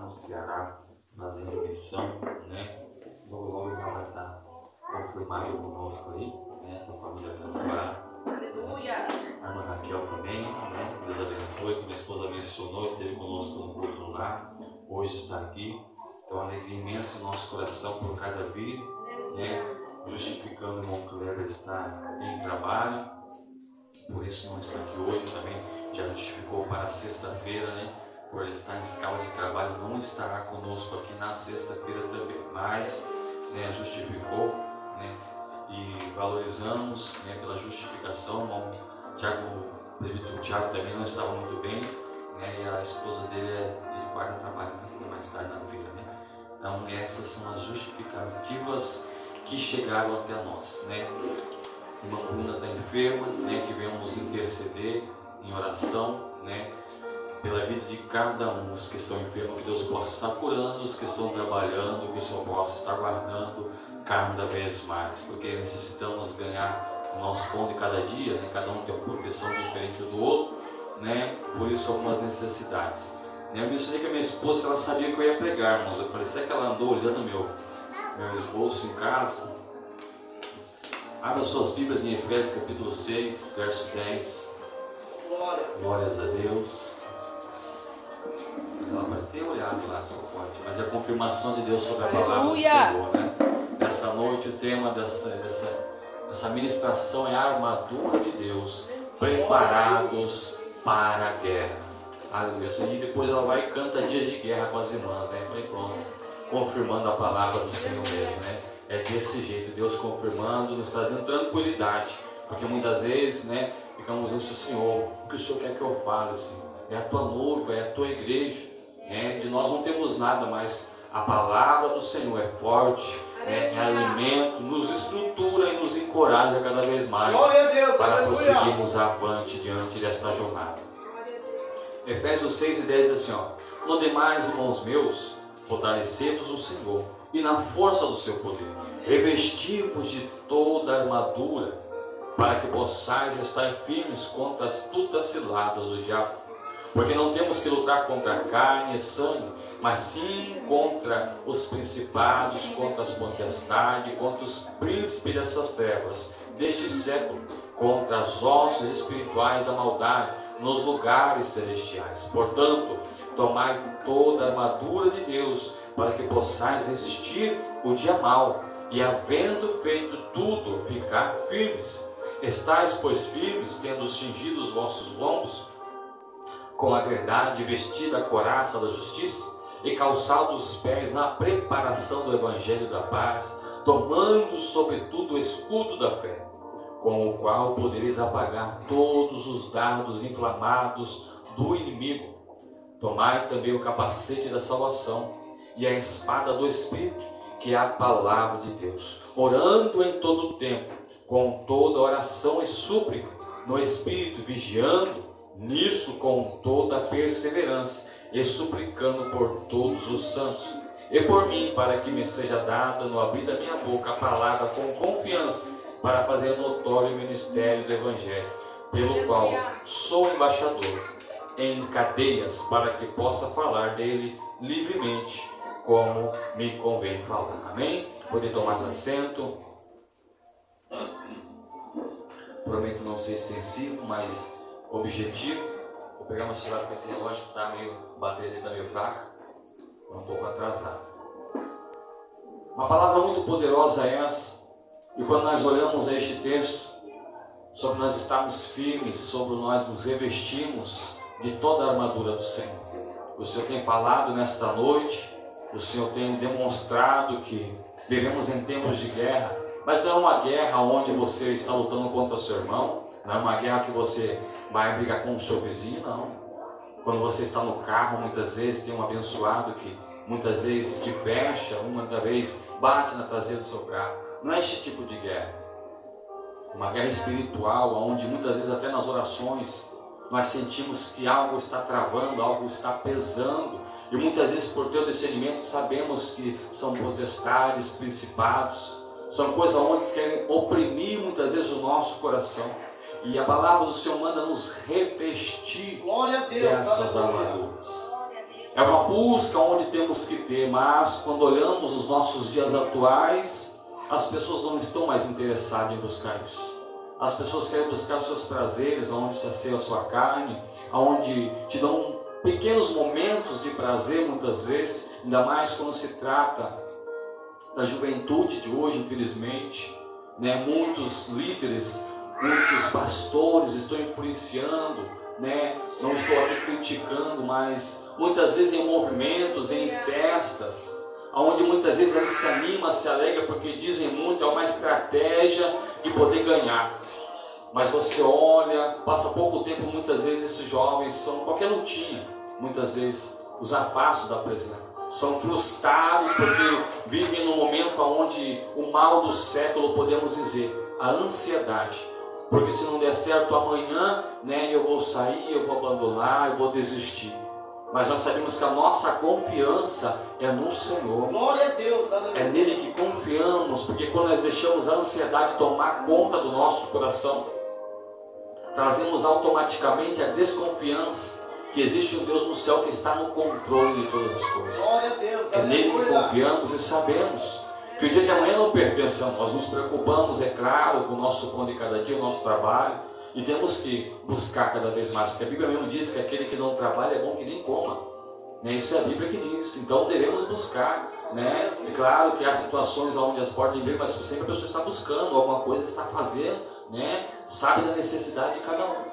no Ceará, fazendo missão, né? Logo, logo já vai estar confirmado conosco aí, né? Essa família abençoada. Aleluia! A irmã Raquel também, né? Deus abençoe, que minha esposa mencionou, esteve conosco no culto do lar, hoje está aqui. Então, uma alegria imensa no nosso coração por cada vida, né? Justificando o irmão Kleber está em trabalho, por isso não está aqui hoje também, já justificou para sexta-feira, né? Por ele estar em escala de trabalho, não estará conosco aqui na sexta-feira também, mas né, justificou, né? E valorizamos, né, pela justificação. O irmão Tiago também não estava muito bem, né? E a esposa dele ele guarda trabalho, né? Mais tarde na vida, né? Então essas são as justificativas que chegaram até nós, né? Uma coluna está enferma, né? Que venham nos interceder em oração, né? Pela vida de cada um, os que estão enfermos, que Deus possa estar curando, os que estão trabalhando, que o Senhor possa estar guardando cada vez mais, porque necessitamos ganhar o nosso pão de cada dia, né? Cada um tem uma profissão diferente do outro, né? Por isso algumas necessidades. Eu mencionei que a minha esposa, ela sabia que eu ia pregar, irmãos. Eu falei, será que ela andou olhando meu esboço em casa? Abra suas Bíblias em Efésios capítulo 6, verso 10. Glórias a Deus. Ela vai ter olhado lá, só pode, mas é a confirmação de Deus sobre a palavra do Senhor, né? Essa noite o tema dessa ministração é a armadura de Deus, preparados para a guerra. Aleluia. E depois ela vai e canta dias de guerra com as irmãs, né? Falei, pronto, confirmando a palavra do Senhor mesmo, né? É desse jeito, Deus confirmando, nos trazendo tranquilidade, porque muitas vezes, né, ficamos dizendo, Senhor, o que o Senhor quer que eu fale, Senhor? É a tua noiva, é a tua igreja, né? De nós não temos nada, mas a palavra do Senhor é forte, né? É alimento, nos estrutura e nos encoraja cada vez mais para prosseguirmos avante diante desta jornada. Efésios 6 e 10 diz assim, ó: no demais, irmãos meus, fortalecei-vos no Senhor e na força do seu poder, revesti-vos de toda a armadura, para que possais estar firmes contra as astutas ciladas do diabo. Porque não temos que lutar contra a carne e sangue, mas sim contra os principados, contra as potestades, contra os príncipes dessas trevas deste século, contra as hostes espirituais da maldade nos lugares celestiais. Portanto, tomai toda a armadura de Deus, para que possais resistir o dia mau, e havendo feito tudo, ficar firmes. Estais, pois, firmes, tendo cingido os vossos lombos com a verdade, vestida a couraça da justiça, e calçado os pés na preparação do evangelho da paz, tomando sobretudo o escudo da fé, com o qual podereis apagar todos os dardos inflamados do inimigo. Tomai também o capacete da salvação e a espada do Espírito, que é a palavra de Deus, orando em todo o tempo, com toda oração e súplica, no Espírito, vigiando nisso com toda perseverança, e suplicando por todos os santos, e por mim, para que me seja dada no abrir da minha boca a palavra com confiança, para fazer notório o ministério do Evangelho, pelo qual sou embaixador em cadeias, para que possa falar dele livremente, como me convém falar. Amém? Poder tomar assento. Prometo não ser extensivo, mas objetivo. Vou pegar meu celular com esse relógio que tá meio, a bateria dele está meio fraca, um pouco atrasado. Uma palavra muito poderosa é essa, e quando nós olhamos a este texto, sobre nós estarmos firmes, sobre nós nos revestimos de toda a armadura do Senhor. O Senhor tem falado nesta noite, o Senhor tem demonstrado que vivemos em tempos de guerra, mas não é uma guerra onde você está lutando contra seu irmão, não é uma guerra que você vai brigar com o seu vizinho, não. Quando você está no carro, muitas vezes tem um abençoado que muitas vezes te fecha, muitas vezes bate na traseira do seu carro. Não é este tipo de guerra. Uma guerra espiritual, onde muitas vezes até nas orações nós sentimos que algo está travando, algo está pesando. E muitas vezes por teu discernimento sabemos que são potestades, principados, são coisas onde querem oprimir muitas vezes o nosso coração. E a palavra do Senhor manda nos revestir dessas armaduras. É uma busca onde temos que ter, mas quando olhamos os nossos dias atuais, as pessoas não estão mais interessadas em buscar isso. As pessoas querem buscar os seus prazeres, onde sacia a sua carne, onde te dão pequenos momentos de prazer muitas vezes, ainda mais quando se trata da juventude de hoje, infelizmente, né? Muitos líderes, muitos pastores estão influenciando, né? Não estou aqui criticando, mas muitas vezes em movimentos, em festas, onde muitas vezes ele se anima, se alegra, porque dizem muito, é uma estratégia de poder ganhar. Mas você olha, passa pouco tempo, muitas vezes esses jovens são qualquer lutinha, muitas vezes os afastos da presença. São frustrados porque vivem num momento onde o mal do século, podemos dizer, a ansiedade. Porque se não der certo amanhã, né, eu vou sair, eu vou abandonar, eu vou desistir. Mas nós sabemos que a nossa confiança é no Senhor. Glória a Deus, aleluia. É nele que confiamos, porque quando nós deixamos a ansiedade tomar conta do nosso coração, trazemos automaticamente a desconfiança que existe um Deus no céu que está no controle de todas as coisas. Glória a Deus, é nele que confiamos e sabemos que o dia de amanhã não pertence a nós. Nos preocupamos, é claro, com o nosso pão de cada dia, o nosso trabalho, e temos que buscar cada vez mais, porque a Bíblia mesmo diz que aquele que não trabalha é bom que nem coma, né? Isso é a Bíblia que diz. Então devemos buscar, né? É claro que há situações onde as portas de mas sempre a pessoa está buscando alguma coisa, está fazendo, né? Sabe da necessidade de cada um.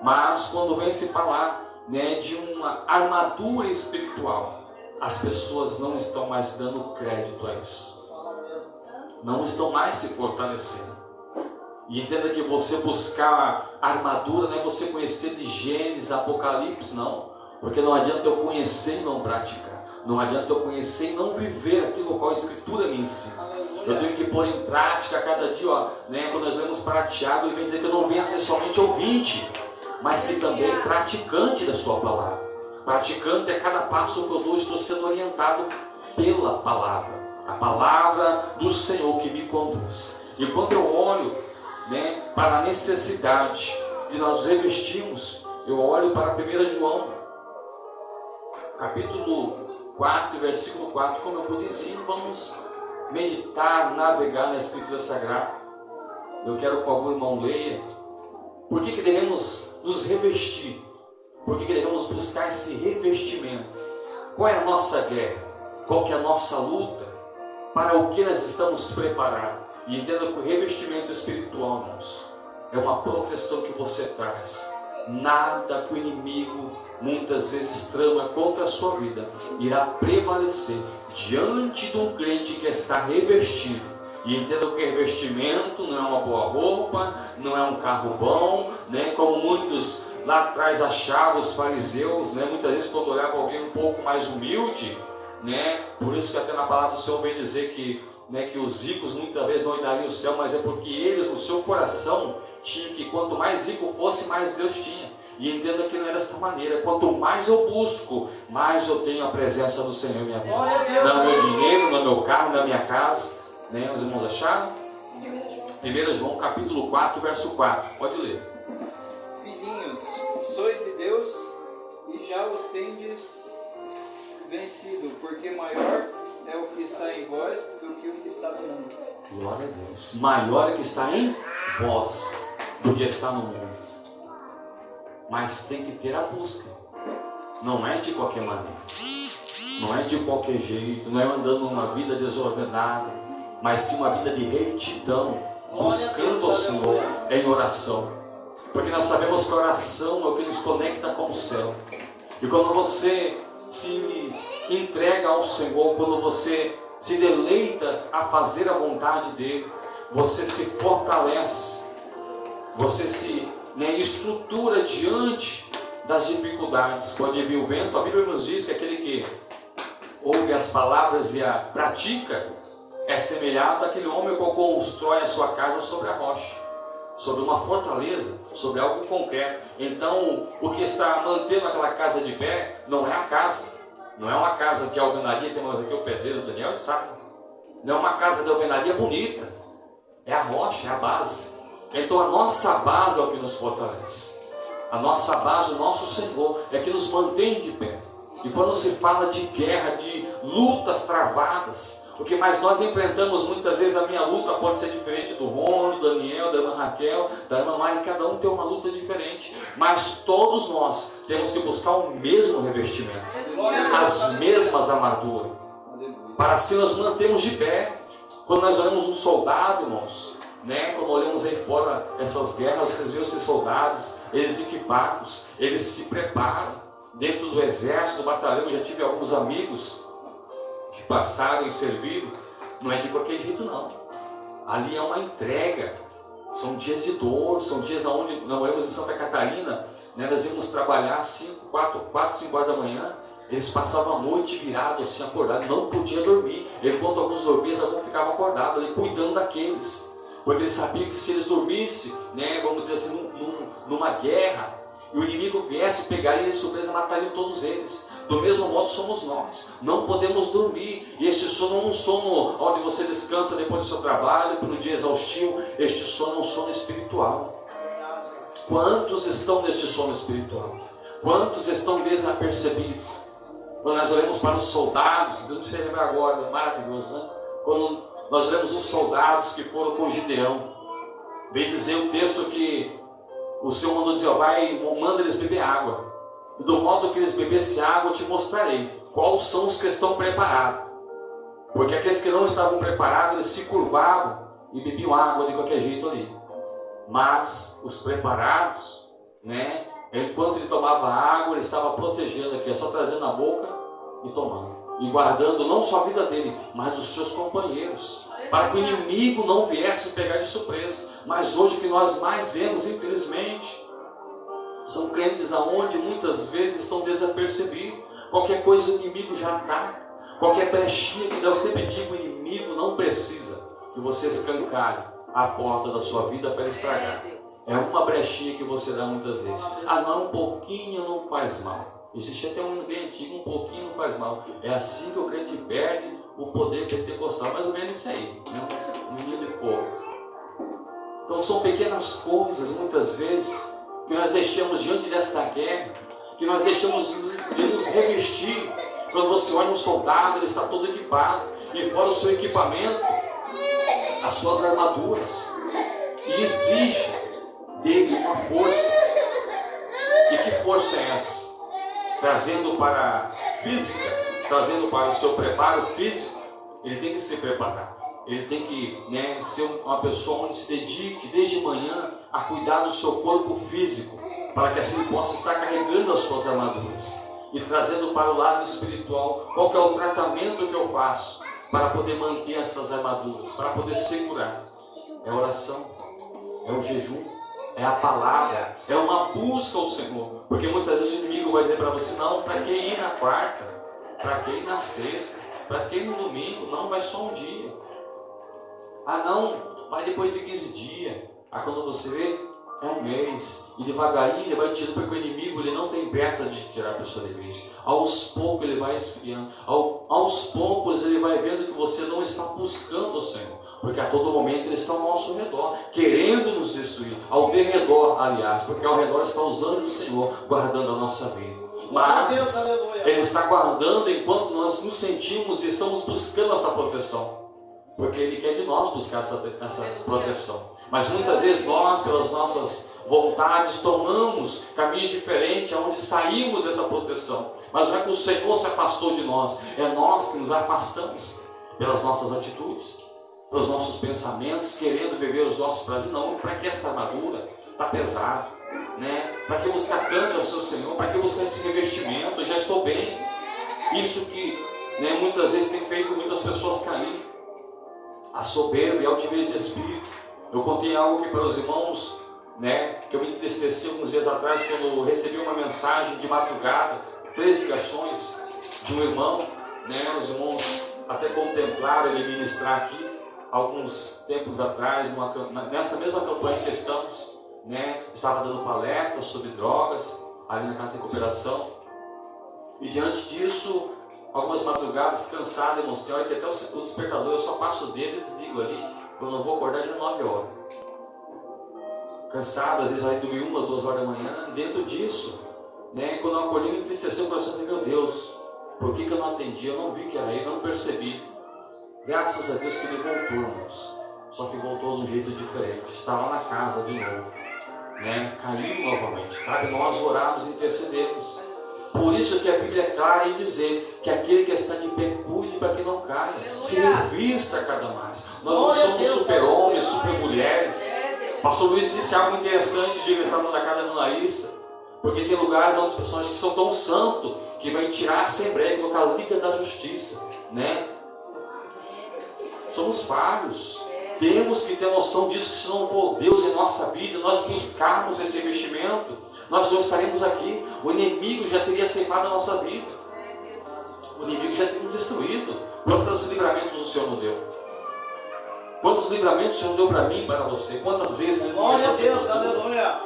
Mas quando vem se falar, né, de uma armadura espiritual, as pessoas não estão mais dando crédito a isso. Não estão mais se fortalecendo. E entenda que você buscar a armadura não é você conhecer de Gênesis, Apocalipse, não. Porque não adianta eu conhecer e não praticar. Não adianta eu conhecer e não viver aquilo qual a Escritura me ensina. Eu tenho que pôr em prática a cada dia, ó, né? Quando nós vemos para Tiago, ele vem dizer que eu não venho a ser somente ouvinte, mas que também é praticante da sua palavra. Praticante é cada passo que eu dou, estou sendo orientado pela palavra. A palavra do Senhor que me conduz. E quando eu olho, né, para a necessidade de nós revestirmos, eu olho para 1 João, capítulo 4, versículo 4, como eu pude ensino, vamos meditar, navegar na Escritura Sagrada. Eu quero que algum irmão leia. Por que devemos nos revestir? Por que devemos buscar esse revestimento? Qual é a nossa guerra? Qual que é a nossa luta? Para o que nós estamos preparados? E entenda que o revestimento espiritual, irmãos, é uma proteção que você traz. Nada que o inimigo muitas vezes trama contra a sua vida irá prevalecer diante de um crente que está revestido. E entenda que revestimento não é uma boa roupa, não é um carro bom, né? Como muitos lá atrás achavam os fariseus, né? Muitas vezes quando olhavam alguém um pouco mais humilde, né? Por isso que até na palavra do Senhor vem dizer que, né, que os ricos muitas vezes não herdariam o céu, mas é porque eles no seu coração tinham que quanto mais rico fosse, mais Deus tinha. E entenda que não é desta maneira. Quanto mais eu busco, mais eu tenho a presença do Senhor em minha vida. Não é meu dinheiro, não é meu carro, não é minha casa. Né? Os irmãos acharam? 1 João capítulo 4, verso 4. Pode ler. Filhinhos, sois de Deus e já os tendes vencido, porque maior é o que está em vós do que o que está no mundo. Glória a Deus. Maior é o que está em vós do que está no mundo. Mas tem que ter a busca. Não é de qualquer maneira. Não é de qualquer jeito. Não é andando uma vida desordenada, mas sim uma vida de retidão, buscando o Senhor em oração. Porque nós sabemos que a oração é o que nos conecta com o céu. E quando você se entrega ao Senhor, quando você se deleita a fazer a vontade dEle, você se fortalece, você se estrutura diante das dificuldades. Pode vir o vento, a Bíblia nos diz que aquele que ouve as palavras e a pratica é semelhante àquele homem que constrói a sua casa sobre a rocha, sobre uma fortaleza, sobre algo concreto. Então, o que está mantendo aquela casa de pé não é a casa, não é uma casa de alvenaria. Temos aqui o pedreiro Daniel, sabe? Não é uma casa de alvenaria bonita, é a rocha, é a base. Então, a nossa base é o que nos fortalece. A nossa base, o nosso Senhor, é que nos mantém de pé. E quando se fala de guerra, de lutas travadas, o que mais nós enfrentamos muitas vezes, a minha luta pode ser diferente do Rômulo, do Daniel, da irmã Raquel, da irmã Mari, cada um tem uma luta diferente, mas todos nós temos que buscar o mesmo revestimento, as mesmas armaduras, para assim nós mantermos de pé. Quando nós olhamos um soldado, irmãos, né? Quando olhamos aí fora essas guerras, vocês viram esses soldados, eles equipados, eles se preparam. Dentro do exército, do batalhão, eu já tive alguns amigos que passaram e serviram. Não é de qualquer jeito, não. Ali é uma entrega. São dias de dor, são dias onde nós moramos em Santa Catarina, né, nós íamos trabalhar 5 horas da manhã. Eles passavam a noite virados, assim, acordados, não podia dormir. Enquanto alguns dormiam, alguns ficavam acordados, ali, cuidando daqueles. Porque eles sabiam que se eles dormissem, né, vamos dizer assim, numa guerra, e o inimigo viesse, pegaria de surpresa, mataria todos eles. Do mesmo modo somos nós, não podemos dormir. E este sono não é um sono onde você descansa depois do seu trabalho, por um dia exaustivo. Este sono é um sono espiritual. Quantos estão neste sono espiritual? Quantos estão desapercebidos? Quando nós olhamos para os soldados, não sei lembrar agora, maravilhoso, né? Quando nós olhamos os soldados que foram com Gideão, vem dizer o texto que o Senhor mandou dizer, vai, manda eles beber água. E do modo que eles bebessem água, eu te mostrarei quais são os que estão preparados. Porque aqueles que não estavam preparados, eles se curvavam e bebiam água de qualquer jeito ali. Mas os preparados, né, enquanto ele tomava água, ele estava protegendo aqui, só trazendo na boca e tomando. E guardando não só a vida dele, mas os seus companheiros. Para que o inimigo não viesse pegar de surpresa. Mas hoje o que nós mais vemos, infelizmente, são crentes aonde muitas vezes estão desapercebidos. Qualquer coisa o inimigo já ataca. Qualquer brechinha que eu sempre digo, o inimigo não precisa que você escancare a porta da sua vida para estragar. É uma brechinha que você dá muitas vezes. Ah não, um pouquinho não faz mal. Existe até um hino bem antigo, um pouquinho não faz mal. É assim que o crente perde o poder pentecostal. Mais ou menos isso aí, né? Um menino de fogo. Então são pequenas coisas, muitas vezes, que nós deixamos diante desta guerra, que nós deixamos de nos revestir. Quando você olha um soldado, ele está todo equipado, e fora o seu equipamento, as suas armaduras, e exige dele uma força. E que força é essa? Trazendo para a física, trazendo para o seu preparo físico, ele tem que se preparar. Ele tem que, né, ser uma pessoa onde se dedique desde manhã a cuidar do seu corpo físico, para que assim possa estar carregando as suas armaduras e trazendo para o lado espiritual qual que é o tratamento que eu faço para poder manter essas armaduras, para poder segurar. É a oração, é o jejum, é a palavra, é uma busca ao Senhor. Porque muitas vezes o inimigo vai dizer para você, não, para que ir na quarta? Para que ir na sexta? Para que ir no domingo? Não, vai só um dia. Ah não, vai depois de 15 dias. Aí quando você vê, é um mês. E devagarinho ele vai tirando, porque o inimigo ele não tem pressa de tirar a pessoa da igreja. Aos poucos ele vai esfriando. Aos poucos ele vai vendo que você não está buscando o Senhor. Porque a todo momento ele está ao nosso redor, querendo nos destruir. Ao derredor, aliás, porque ao redor está os anjos do Senhor guardando a nossa vida. Mas ele está guardando enquanto nós nos sentimos e estamos buscando essa proteção. Porque ele quer de nós buscar essa proteção. Mas muitas vezes nós, pelas nossas vontades, tomamos caminhos diferentes, onde saímos dessa proteção. Mas não é que o Senhor se afastou de nós, é nós que nos afastamos pelas nossas atitudes, pelos nossos pensamentos, querendo viver os nossos prazeres. Não, para que essa armadura? Está pesado, né? Para que buscar tanto ao seu Senhor? Para que buscar esse revestimento? Eu já estou bem. Isso que, né, muitas vezes tem feito muitas pessoas cair. A soberba e a altivez de espírito. Eu contei algo aqui para os irmãos, né, que eu me entristeci alguns dias atrás quando recebi uma mensagem de madrugada, 3 ligações de um irmão, né, os irmãos até contemplaram ele ministrar aqui alguns tempos atrás, nessa mesma campanha que estamos, né, estava dando palestra sobre drogas ali na Casa de Recuperação, e diante disso, algumas madrugadas cansado, irmãos, tem hora que até o despertador eu só passo dele e desligo ali, eu não vou acordar já 9 horas. Cansado, às vezes vai dormir 1 ou 2 horas da manhã. Dentro disso, né? Quando eu acordei, me entristeceu o coração, falei, meu Deus, por que eu não atendi? Eu não vi que era ele, não percebi. Graças a Deus que ele voltou, irmãos. Só que voltou de um jeito diferente. Está lá na casa de novo, né? Caiu novamente. Cabe nós orarmos e intercedermos. Por isso que a Bíblia é clara em dizer que aquele que está de pé, cuide para que não caia. Se revista cada mais. Nós não somos super-homens, super-mulheres. Pastor Luiz disse algo interessante de estar na casa da Larissa. Porque tem lugares onde as pessoas que são tão santos que vai tirar a Assembleia e colocar a Liga da Justiça, né? Somos falhos. Temos que ter noção disso, que se não for Deus em nossa vida, nós buscarmos esse investimento, nós não estaremos aqui. O inimigo já teria ceifado a nossa vida. O inimigo já teria nos destruído. Quantos livramentos o Senhor nos deu? Quantos livramentos o Senhor deu para mim e para você? Quantas vezes Ele não fechou? Glória a Deus, aleluia!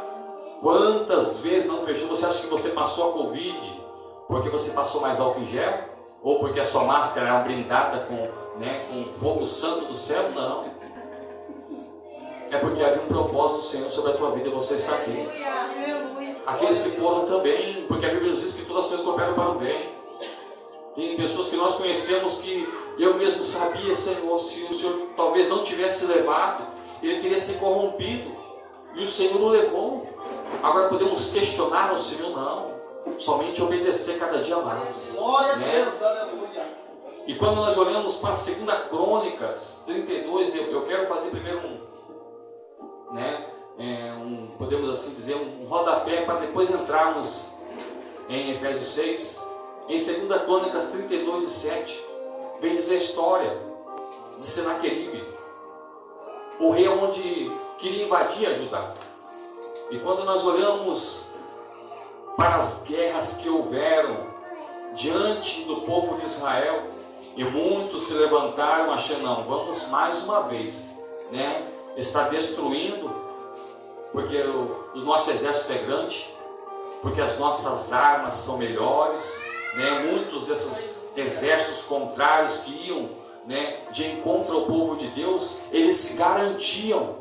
Quantas vezes não fechou? Você acha que você passou a Covid porque você passou mais álcool em gel? Ou porque a sua máscara era blindada com fogo santo do céu? Não. É porque havia um propósito do Senhor sobre a tua vida e você está aqui. Aqueles que foram também, porque a Bíblia nos diz que todas as coisas cooperam para o bem. Tem pessoas que nós conhecemos que eu mesmo sabia, Senhor, se o Senhor talvez não tivesse levado, ele teria se corrompido. E o Senhor o levou. Agora podemos questionar o Senhor? Não. Somente obedecer cada dia mais. Glória a Deus, aleluia. E quando nós olhamos para a 2 Crônicas 32, eu quero fazer primeiro podemos assim dizer, um rodapé para depois entrarmos em Efésios 6. Em 2 Crônicas 32 e 7, vem dizer a história de Senaqueribe, o rei onde queria invadir Judá. E quando nós olhamos para as guerras que houveram diante do povo de Israel, e muitos se levantaram achando, não, vamos mais uma vez, está destruindo, porque o nosso exército é grande, porque as nossas armas são melhores, muitos desses exércitos contrários que iam de encontro ao povo de Deus, eles se garantiam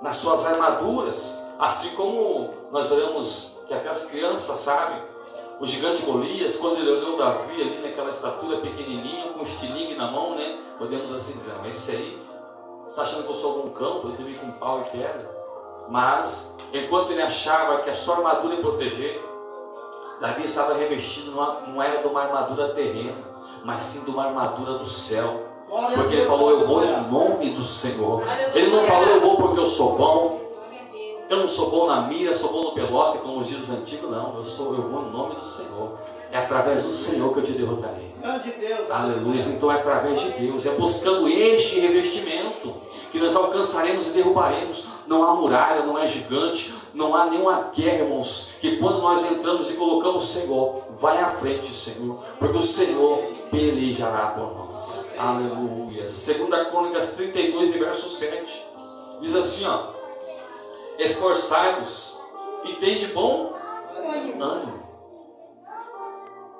nas suas armaduras, assim como nós olhamos, que até as crianças sabem, o gigante Golias, quando ele olhou Davi ali naquela estatura pequenininha, com um estilingue na mão, podemos assim dizer, mas esse aí, você está achando que eu sou algum campo, esse veio com pau e pedra? Mas, enquanto ele achava que a sua armadura ia proteger, Davi estava revestido, não era de uma armadura terrena, mas sim de uma armadura do céu. Porque ele falou, eu vou em nome do Senhor. Ele não falou, eu vou porque eu sou bom. Eu não sou bom na mira, sou bom no pelote, como diz os antigos, não. Eu vou em nome do Senhor. É através do Senhor que eu te derrotarei. Aleluia. Então é através de Deus, é buscando este revestimento que nós alcançaremos e derrubaremos. Não há muralha, não é gigante, não há nenhuma guerra, irmãos, que quando nós entramos e colocamos o Senhor, vai à frente, Senhor, porque o Senhor pelejará por nós. Aleluia. 2 Crônicas 32, verso 7, diz assim, esforçai-vos e tende bom ânimo.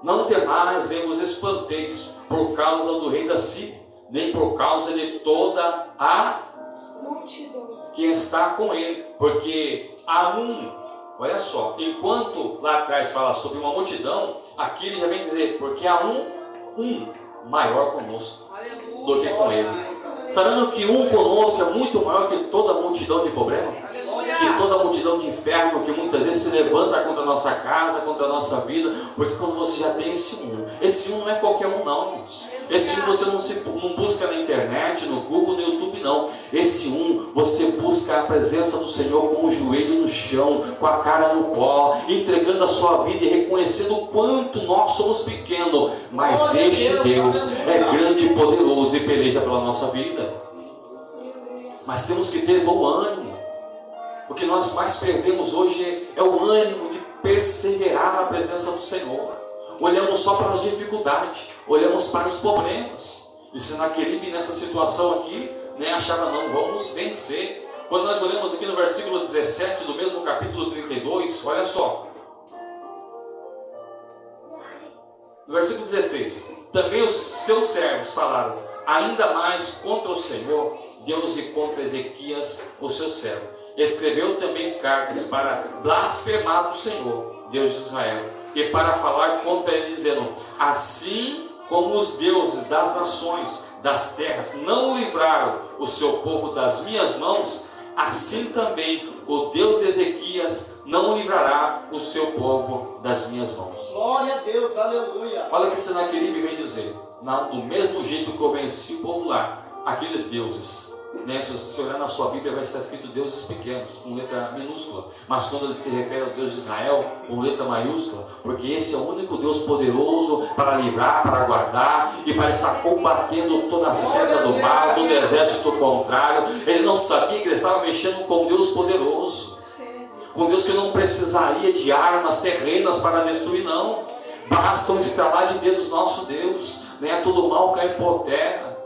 Não temais, nem vos espanteis por causa do rei da Síria, nem por causa de toda a multidão que está com ele, porque há olha só, enquanto lá atrás fala sobre uma multidão, aqui ele já vem dizer, porque há um maior conosco do que com ele. Está vendo que conosco é muito maior que toda a multidão de problemas? Que toda a multidão de inferno que muitas vezes se levanta contra a nossa casa, contra a nossa vida, porque quando você já tem esse não é qualquer não, irmãos. Esse você não busca na internet, no Google, no YouTube, não. Esse você busca a presença do Senhor com o joelho no chão, com a cara no pó, entregando a sua vida e reconhecendo o quanto nós somos pequenos, mas este Deus é grande e poderoso e peleja pela nossa vida. Mas temos que ter bom ânimo. O que nós mais perdemos hoje é o ânimo de perseverar na presença do Senhor. Olhamos só para as dificuldades, olhamos para os problemas. E Senaqueribe nessa situação aqui, achava, não, vamos vencer. Quando nós olhamos aqui no versículo 17 do mesmo capítulo 32, olha só. No versículo 16, também os seus servos falaram ainda mais contra o Senhor Deus e contra Ezequias, o seu servo. escreveu também cartas para blasfemar do Senhor, Deus de Israel, e para falar contra ele, dizendo: assim como os deuses das nações, das terras, não livraram o seu povo das minhas mãos, assim também o Deus de Ezequias não livrará o seu povo das minhas mãos. Glória a Deus, aleluia. Olha o que Senaqueribe vem dizer: do mesmo jeito que eu venci o povo lá, aqueles deuses, né? Se você olhar na sua Bíblia, vai estar escrito deuses pequenos, com letra minúscula, mas quando ele se refere ao Deus de Israel, com letra maiúscula, porque esse é o único Deus poderoso para livrar, para guardar e para estar combatendo toda a seta do mal, todo exército contrário. Ele não sabia que ele estava mexendo com um Deus poderoso, com Deus que não precisaria de armas terrenas para destruir, não. Basta um estalar de dedos nosso Deus, né? Todo mal cai por terra,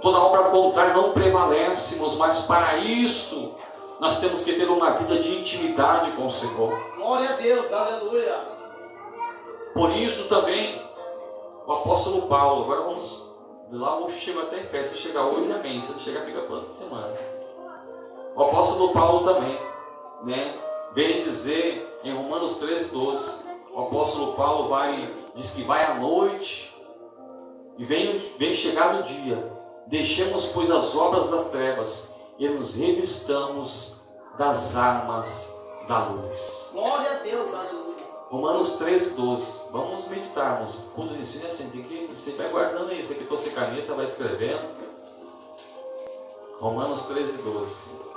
toda obra contrária não prevalece, mas para isso nós temos que ter uma vida de intimidade com o Senhor. Glória a Deus, aleluia. Por isso também o apóstolo Paulo, agora vamos lá, eu chego até em fé. Se chegar hoje, amém. Se não chegar, fica para outra semana. O apóstolo Paulo também, né, vem dizer em Romanos 13:12, o apóstolo Paulo diz que vai à noite e vem chegar o dia. Deixemos, pois, as obras das trevas e nos revistamos das armas da luz. Glória a Deus, aleluia. Romanos 13:12. Vamos meditarmos. Quando eu ensino assim, você vai guardando isso. Aqui trouxe caneta, vai escrevendo. Romanos 13:12.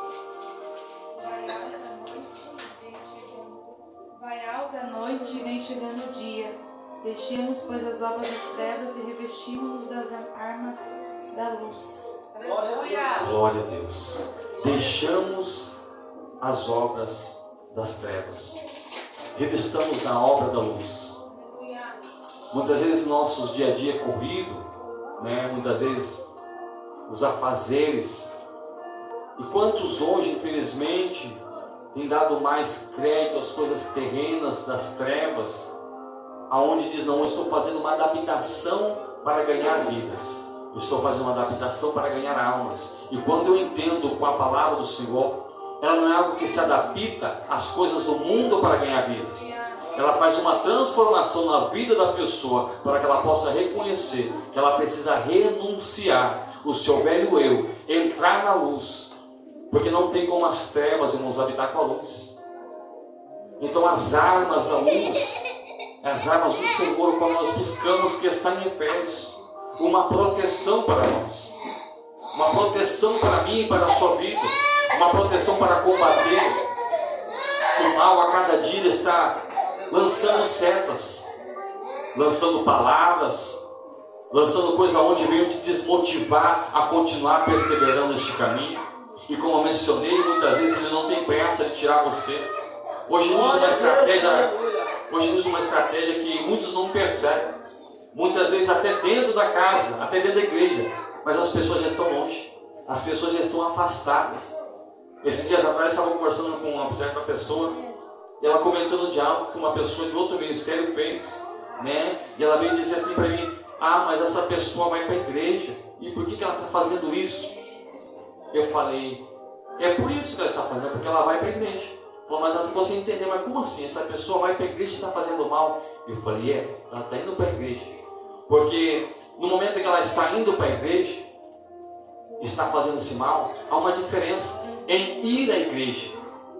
Vai alta a noite e vem chegando o dia. Deixemos, pois, as obras das trevas e revestimos-nos das armas da luz. Glória a Deus. Glória a Deus. Deixamos as obras das trevas, revistamos na obra da luz. Muitas vezes nossos dia a dia é corrido, né? Muitas vezes os afazeres. E quantos hoje, infelizmente, têm dado mais crédito às coisas terrenas das trevas, aonde diz: não, eu estou fazendo uma adaptação para ganhar vidas. Eu estou fazendo uma adaptação para ganhar almas. E quando eu entendo com a palavra do Senhor, ela não é algo que se adapta às coisas do mundo para ganhar vidas. Ela faz uma transformação na vida da pessoa para que ela possa reconhecer que ela precisa renunciar o seu velho eu, entrar na luz, porque não tem como as trevas, irmãos, habitar com a luz. Então as armas da luz, as armas do Senhor, quando nós buscamos, que está em Efésios, uma proteção para nós, uma proteção para mim e para a sua vida, uma proteção para combater o mal. A cada dia está lançando setas, lançando palavras, lançando coisa onde veio te desmotivar a continuar perseverando neste caminho. E como eu mencionei, muitas vezes ele não tem pressa de tirar você. Hoje usa uma estratégia que muitos não percebem. Muitas vezes até dentro da casa, até dentro da igreja, mas as pessoas já estão longe, as pessoas já estão afastadas. Esses dias atrás eu estava conversando com uma certa pessoa, e ela comentando de algo que uma pessoa de outro ministério fez, né? E ela veio dizer assim para mim: ah, mas essa pessoa vai para a igreja, e por que ela está fazendo isso? Eu falei: é por isso que ela está fazendo, porque ela vai para a igreja. Falou: mas ela ficou sem entender, mas como assim? Essa pessoa vai para a igreja e está fazendo mal? Eu falei: ela está indo para a igreja, porque no momento que ela está indo para a igreja, está fazendo esse mal, há uma diferença em ir à igreja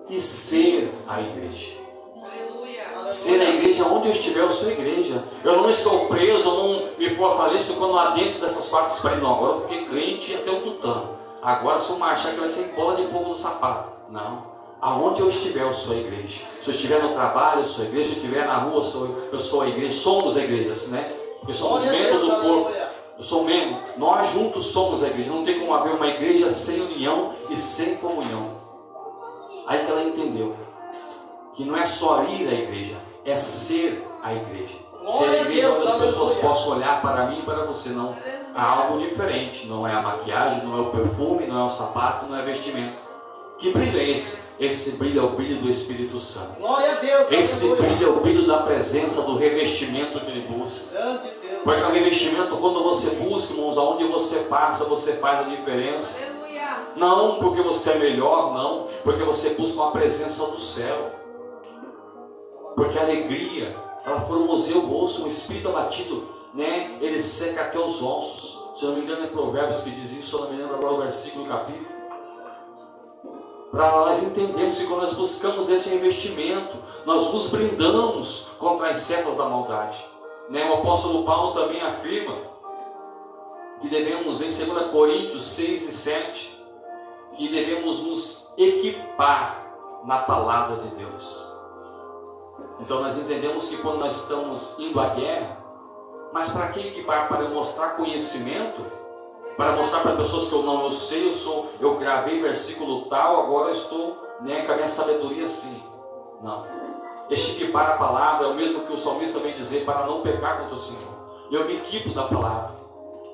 e ser a igreja. Aleluia. Ser a igreja, onde eu estiver, eu sou a igreja. Eu não estou preso, eu não me fortaleço quando lá dentro dessas quatro paredes. Não, agora eu fiquei crente até o tutano. Agora se eu marchar que vai ser bola de fogo do sapato. Não. Aonde eu estiver, eu sou a igreja. Se eu estiver no trabalho, eu sou a igreja. Se eu estiver na rua, eu sou a igreja. Somos a igreja, né? Porque somos membros do corpo. Eu sou membro. Nós juntos somos a igreja. Não tem como haver uma igreja sem união e sem comunhão. Aí que ela entendeu que não é só ir à igreja, é ser a igreja. Ser a igreja onde as pessoas possam olhar para mim e para você. Não, há algo diferente. Não é a maquiagem, não é o perfume, não é o sapato, não é vestimento. Que brilho é esse? Esse brilho é o brilho do Espírito Santo. Glória a Deus. Esse brilho é o brilho da presença, do revestimento que ele busca. Porque o revestimento, quando você busca, irmãos, aonde você passa, você faz a diferença. Não porque você é melhor, não, porque você busca uma presença do céu. Porque a alegria, ela formoseia o rosto, o espírito abatido, né? Ele seca até os ossos. Se eu não me engano é Provérbios que diz isso, eu não me lembro agora o versículo, o capítulo. Para nós entendermos que quando nós buscamos esse revestimento, nós nos brindamos contra as setas da maldade. Né? O apóstolo Paulo também afirma que devemos, em 2 Coríntios 6 e 7, que devemos nos equipar na palavra de Deus. Então nós entendemos que quando nós estamos indo à guerra, mas para que equipar? Para mostrar conhecimento? Para mostrar para pessoas que eu sei, eu gravei versículo tal, agora eu estou, né, com a minha sabedoria assim. Não. Este equipar a palavra é o mesmo que o salmista vem dizer, para não pecar contra o Senhor. Eu me equipo da palavra.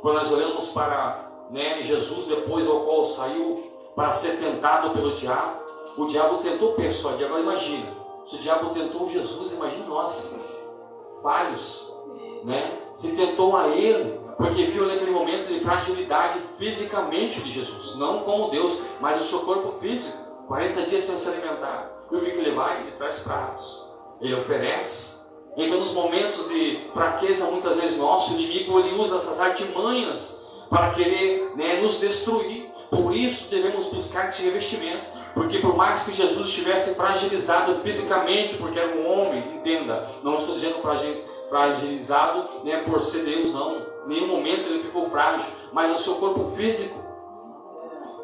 Quando nós olhamos para, né, Jesus, depois ao qual saiu para ser tentado pelo diabo, o diabo tentou persuadir. Agora imagina, se o diabo tentou Jesus, imagine nós, falhos, né? Se tentou a ele, porque viu naquele momento de fragilidade fisicamente de Jesus, não como Deus, mas o seu corpo físico, 40 dias sem se alimentar. E o que ele vai? Ele traz pratos, ele oferece. Então nos momentos de fraqueza, muitas vezes nosso inimigo ele usa essas artimanhas para querer, né, nos destruir. Por isso devemos buscar esse revestimento, porque por mais que Jesus estivesse fragilizado fisicamente, porque era um homem, entenda, não estou dizendo fragilizado, né, por ser Deus, não. Em nenhum momento ele ficou frágil, mas o seu corpo físico.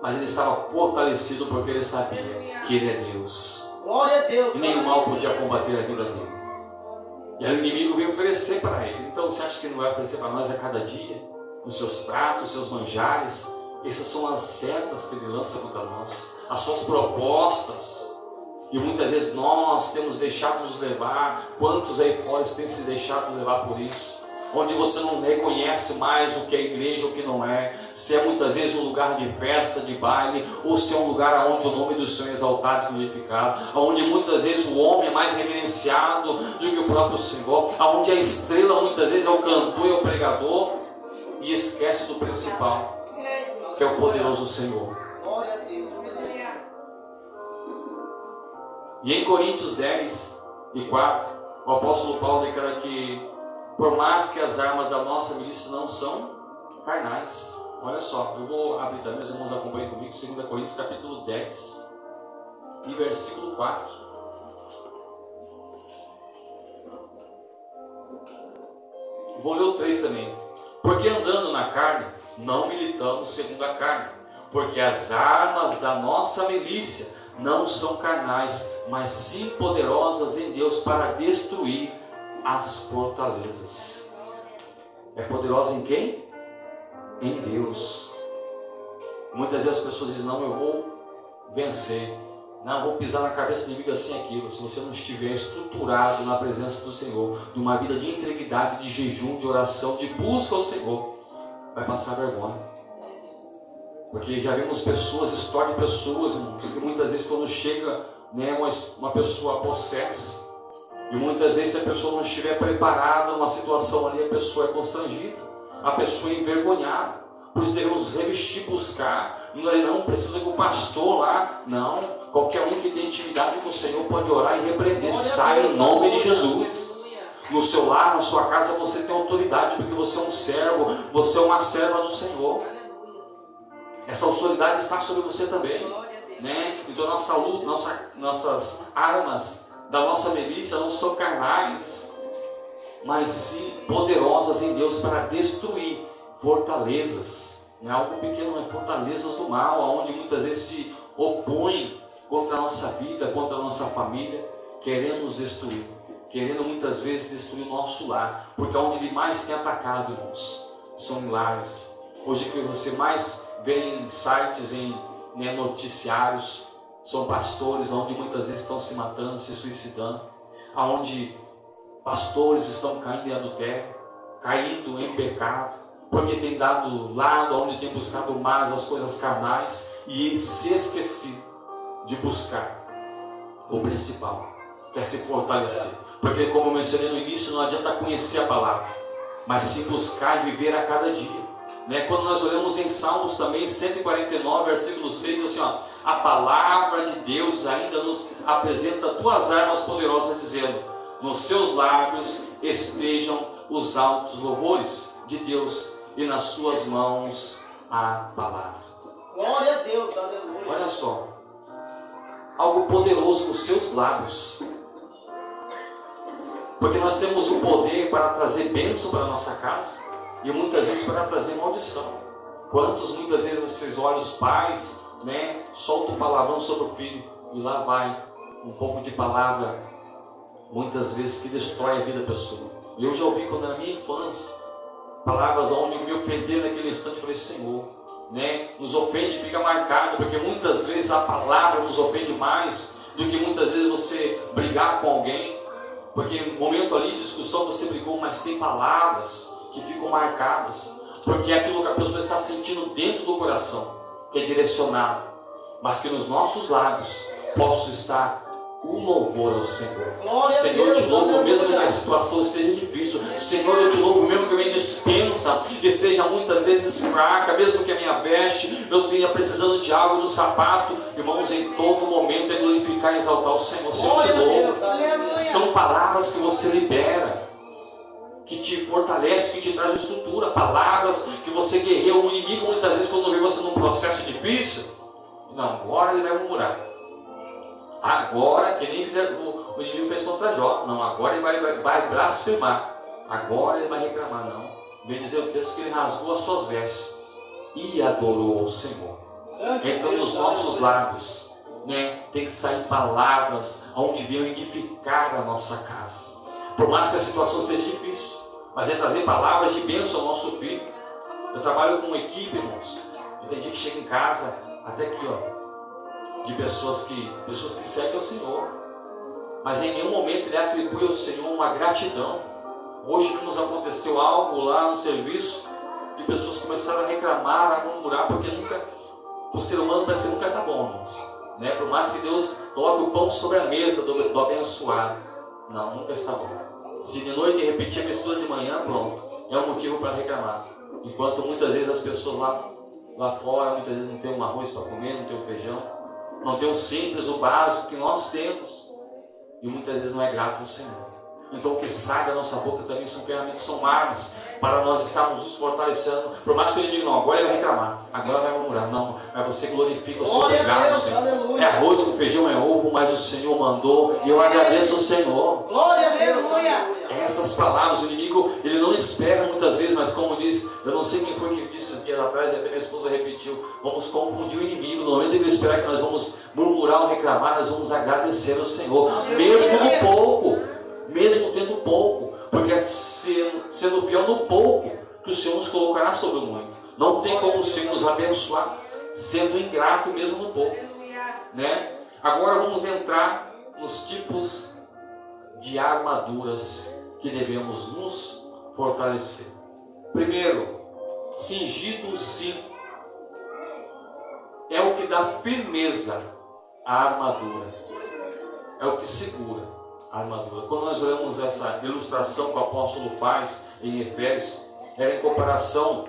Mas ele estava fortalecido porque ele sabia que ele é Deus. Glória a Deus. E nenhum mal podia combater a vida dele. E aí o inimigo veio oferecer para ele. Então você acha que ele não vai oferecer para nós a cada dia? Os seus pratos, os seus manjares. Essas são as setas que ele lança contra nós. As suas propostas. E muitas vezes nós temos deixado nos levar. Quantos aí fora têm se deixado levar por isso? Onde você não reconhece mais o que é igreja, o que não é. Se é muitas vezes um lugar de festa, de baile, ou se é um lugar onde o nome do Senhor é exaltado e glorificado, onde muitas vezes o homem é mais reverenciado do que o próprio Senhor, onde a estrela muitas vezes é o cantor e o pregador, e esquece do principal, que é o poderoso Senhor. Glória a Deus. E em Coríntios 10 e 4, o apóstolo Paulo declara que por mais que as armas da nossa milícia não são carnais. Olha só, eu vou abrir também, meus irmãos acompanhem comigo, 2 Coríntios capítulo 10 e versículo 4. Vou ler o 3 também. Porque andando na carne, não militamos segundo a carne, porque as armas da nossa milícia não são carnais, mas sim poderosas em Deus para destruir as fortalezas. É poderosa em quem? Em Deus. Muitas vezes as pessoas dizem, não, eu vou vencer, não, eu vou pisar na cabeça do inimigo assim aquilo. Se você não estiver estruturado na presença do Senhor, de uma vida de integridade, de jejum, de oração, de busca ao Senhor, vai passar vergonha. Porque já vemos pessoas, história de pessoas, irmãos, que muitas vezes quando chega, né, uma pessoa possessa, e muitas vezes se a pessoa não estiver preparada numa situação ali, a pessoa é constrangida, a pessoa é envergonhada. Por isso devemos nos revestir, buscar. Não precisa que o pastor lá, não. Qualquer um que tem intimidade com o Senhor pode orar e repreender. Sai no nome de Jesus. No seu lar, na sua casa, você tem autoridade, porque você é um servo, você é uma serva do Senhor. Essa autoridade está sobre você também, né? Então nossa luta, nossas armas da nossa milícia não são carnais, mas sim poderosas em Deus para destruir fortalezas. Não é algo pequeno, é fortalezas do mal, onde muitas vezes se opõem contra a nossa vida, contra a nossa família, querendo nos destruir, querendo muitas vezes destruir o nosso lar, porque onde ele mais tem atacado, irmãos, são em lares. Hoje que você mais vê em sites, em noticiários, são pastores onde muitas vezes estão se matando, se suicidando, onde pastores estão caindo em adultério, caindo em pecado, porque tem dado lado, onde tem buscado mais as coisas carnais e se esquecido de buscar o principal, que é se fortalecer. Porque como eu mencionei no início, não adianta conhecer a palavra, mas sim buscar e viver a cada dia. né? Quando nós olhamos em Salmos também, 149, versículo 6, diz assim, ó, a palavra de Deus ainda nos apresenta duas armas poderosas, dizendo, nos seus lábios estejam os altos louvores de Deus e nas suas mãos a palavra. Glória a Deus, aleluia. Olha só, algo poderoso nos seus lábios, porque nós temos o poder para trazer bênção para a nossa casa e muitas vezes para trazer maldição. Quantos muitas vezes esses olhos pais, né, soltam palavrão sobre o filho e lá vai um pouco de palavra, muitas vezes que destrói a vida da pessoa. Eu já ouvi quando na minha infância palavras onde me ofenderam naquele instante, eu falei, Senhor, né, nos ofende, fica marcado, porque muitas vezes a palavra nos ofende mais do que muitas vezes você brigar com alguém, porque no momento ali de discussão você brigou, mas tem palavras que ficam marcadas, porque é aquilo que a pessoa está sentindo dentro do coração, que é direcionado, mas que nos nossos lábios possa estar o louvor ao Senhor. Glória Senhor, a eu Deus, te louvo aleluia. mesmo que a situação esteja difícil. Senhor, eu te louvo mesmo que a minha dispensa esteja muitas vezes fraca, mesmo que a minha veste eu tenha precisando de algo no sapato. Irmãos, em todo momento é glorificar e exaltar o Senhor. Senhor, eu te Glória a Deus, louvo. aleluia. São palavras que você libera, que te fortalece, que te traz estrutura. Palavras que você guerreia. O inimigo muitas vezes quando vê você num processo difícil, não, agora ele vai murmurar. Agora, que nem o inimigo fez contra Jó. Não, agora ele vai blasfemar. Agora ele vai reclamar. Não. Vem dizer o texto que ele rasgou as suas vestes e adorou ao Senhor. Então, nos nossos lábios, né, tem que sair palavras onde venham edificar a nossa casa. Por mais que a situação seja difícil, mas é trazer palavras de bênção ao nosso filho. Eu trabalho com uma equipe, irmãos. E tem dia que chega em casa, até aqui, ó, de pessoas que seguem ao Senhor, mas em nenhum momento ele atribui ao Senhor uma gratidão. Hoje nos aconteceu algo lá no serviço, de pessoas que começaram a reclamar, a murmurar, porque o ser humano parece que nunca está bom, irmãos, né? Por mais que Deus coloque o pão sobre a mesa do abençoado, não, nunca está bom. Se de noite repetir a mistura de manhã, pronto, é um motivo para reclamar. Enquanto muitas vezes as pessoas lá fora, muitas vezes não tem um arroz para comer, não tem um feijão, não tem o simples, o básico que nós temos, e muitas vezes não é grato ao Senhor. Então o que sai da nossa boca também são ferramentas, são armas para nós estarmos nos fortalecendo. Por mais que o inimigo não, agora ele vai reclamar, agora vai murmurar, não, mas você glorifica o Senhor, obrigado, Senhor. Aleluia. É arroz com feijão, é ovo, mas o Senhor mandou e eu agradeço ao Senhor. Glória a Deus, aleluia. Essas palavras, o inimigo, ele não espera muitas vezes, mas como diz, eu não sei quem foi que disse esses dias atrás, até minha esposa repetiu, vamos confundir o inimigo. No momento que ele esperar que nós vamos murmurar ou reclamar, nós vamos agradecer ao Senhor, mesmo no pouco, mesmo tendo pouco, porque é sendo fiel no pouco que o Senhor nos colocará sobre o muito. Não tem como o Senhor nos abençoar sendo ingrato mesmo no pouco, né? Agora vamos entrar nos tipos de armaduras que devemos nos fortalecer. Primeiro, cingido o cinto é o que dá firmeza à armadura, é o que segura a armadura. Quando nós olhamos essa ilustração que o apóstolo faz em Efésios, era em comparação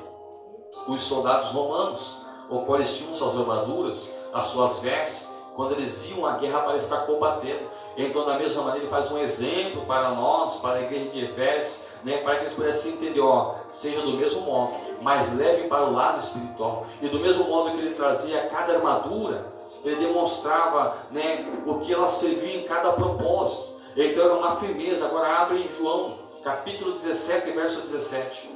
com os soldados romanos, ou qual eles tinham suas armaduras, as suas vestes, quando eles iam à guerra para estar combatendo. Então, da mesma maneira, ele faz um exemplo para nós, para a igreja de Efésios, né, para que eles pudessem entender, ó, seja do mesmo modo, mas leve para o lado espiritual. E do mesmo modo que ele trazia cada armadura, ele demonstrava, né, o que ela servia em cada propósito. Então era uma firmeza. Agora abre em João, capítulo 17, verso 17.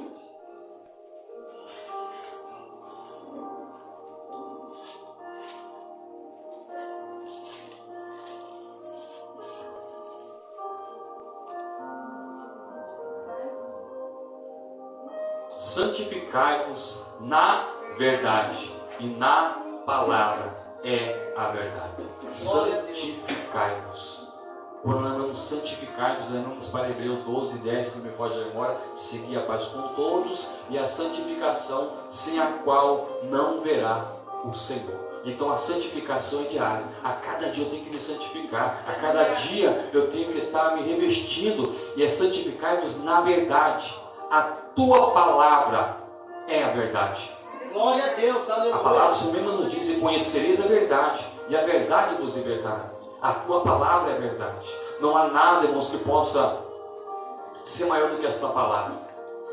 Santificai-vos na verdade, e na palavra é a verdade. Santificai-vos. Quando nós vamos santificar-nos, lembramos para Hebreu 12, 10, que não me foge a memória, seguir a paz com todos e a santificação, sem a qual não verá o Senhor. Então a santificação é diária. A cada dia eu tenho que me santificar, a cada dia eu tenho que estar me revestindo, e é santificar-vos na verdade. A tua palavra é a verdade. Glória a Deus, A aleluia. palavra do Senhor mesmo nos diz: e conhecereis a verdade, e a verdade vos libertará. A tua palavra é a verdade. Não há nada, irmãos, que possa ser maior do que esta palavra.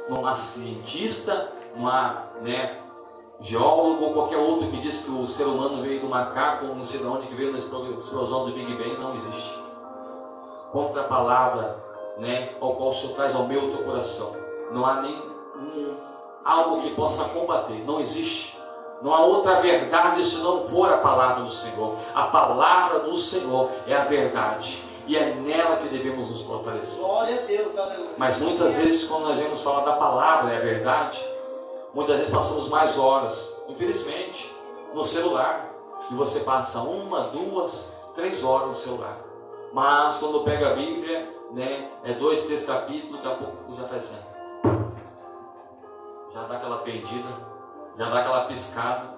Não há cientista, não há, geólogo ou qualquer outro que diz que o ser humano veio do macaco, ou não sei de onde que veio na explosão do Big Bang. Não existe. Contra a palavra, ao qual o Senhor traz ao meu e ao teu coração, não há nem algo que possa combater. Não existe. Não há outra verdade se não for a palavra do Senhor. A palavra do Senhor é a verdade, e é nela que devemos nos fortalecer. Glória a Deus, aleluia. Mas muitas vezes, quando nós vemos falar da palavra, é a verdade, muitas vezes passamos mais horas, infelizmente, no celular. E você passa 1, 2, 3 horas no celular. Mas quando pega a Bíblia, é 2, 3 capítulos, daqui a pouco já faz assim. Já dá aquela perdida, já dá aquela piscada.